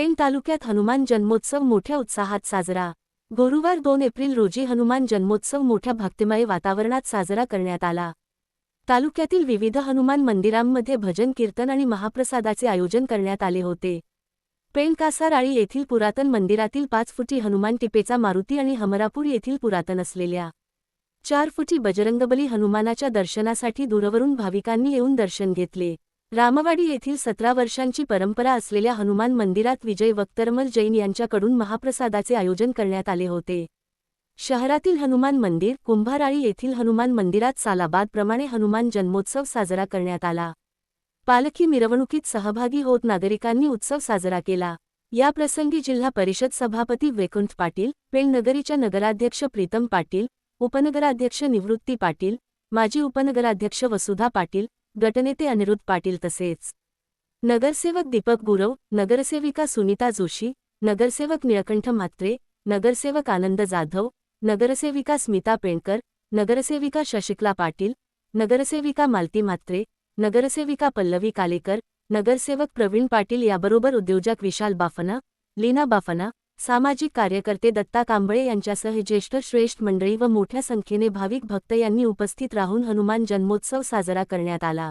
पेण तालुक्यात हनुमान जन्मोत्सव मोठ्या उत्साहात साजरा। गुरुवार 2 एप्रिल रोजी हनुमान जन्मोत्सव मोठ्या भक्तिमय वातावरणात साजरा करण्यात आला। तालुक्यातील विविध हनुमान मंदिरांमध्ये भजन कीर्तन आणि महाप्रसादाचे आयोजन करण्यात आले होते। पेण कासाराळी येथील पुरातन मंदिरातील 5 फुटी हनुमान टिपेचा मारुती आणि हमरापूर येथील पुरातन असलेल्या 4 फुटी बजरंगबली हनुमानाच्या दर्शनासाठी दूरवरून भाविकांनी येऊन दर्शन घेतले। रामवाडी येथील 17 वर्षांची परंपरा असलेल्या हनुमान मंदिरात विजय वक्तरमल जैन यांच्याकडून महाप्रसादाचे आयोजन करण्यात आले होते। शहरातील हनुमान मंदिर, कुंभाराळी येथील हनुमान मंदिरात सालाबादप्रमाणे हनुमान जन्मोत्सव साजरा करण्यात आला। पालखी मिरवणुकीत सहभागी होत नागरिकांनी उत्सव साजरा केला। या प्रसंगी जिल्हा परिषद सभापती वैकुंठ पाटील, पेण नगरीच्या नगराध्यक्ष प्रीतम पाटील, उपनगराध्यक्ष निवृत्ती पाटील, माजी उपनगराध्यक्ष वसुधा पाटील, गटनेते अनिरुद्ध पाटील तसेच नगरसेवक दीपक गुरव, नगरसेविका सुनीता जोशी, नगरसेवक निळकंठ म्हात्रे, नगरसेवक आनंद जाधव, नगरसेविका स्मिता पेणकर, नगरसेविका शशिकला पाटील, नगरसेविका मालती म्हात्रे, नगरसेविका पल्लवी कालेकर, नगरसेवक प्रवीण पाटील याबरोबर उद्योजक विशाल बाफना, लीना बाफना, सामाजिक कार्यकर्ते दत्ता कांबळे यांच्यासह ज्येष्ठ श्रेष्ठ मंडळी व मोठ्या संख्येने भाविक भक्त यांनी उपस्थित राहून हनुमान जन्मोत्सव साजरा करण्यात आला।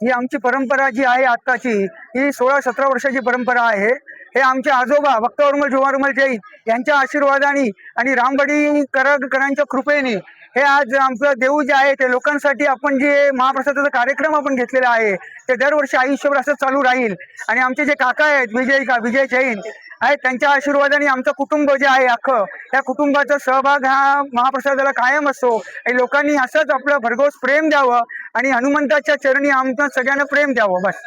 ही आमची परंपरा जी आहे आत्ताची, ही 16-17 वर्षाची परंपरा आहे। हे आमचे आजोबा वक्तवर्मल जोवारुमल जैन यांच्या आशीर्वादाने आणि रामवाडी कराडकरांच्या कृपेने हे आज आमचं देऊळ जे आहे ते लोकांसाठी आपण जे महाप्रसादाचा कार्यक्रम आपण घेतलेला आहे ते दरवर्षी आयुष्यभर असं चालू राहील। आणि आमचे जे काका आहेत विजय जैन आहेत, त्यांच्या आशीर्वादाने आमचं कुटुंब जे आहे अख्खं, त्या कुटुंबाचा सहभाग हा महाप्रसादाला कायम असतो। आणि लोकांनी असंच आपलं भरघोस प्रेम द्यावं आणि हनुमंताच्या चरणी आमचं सगळ्यांना प्रेम द्यावं बस।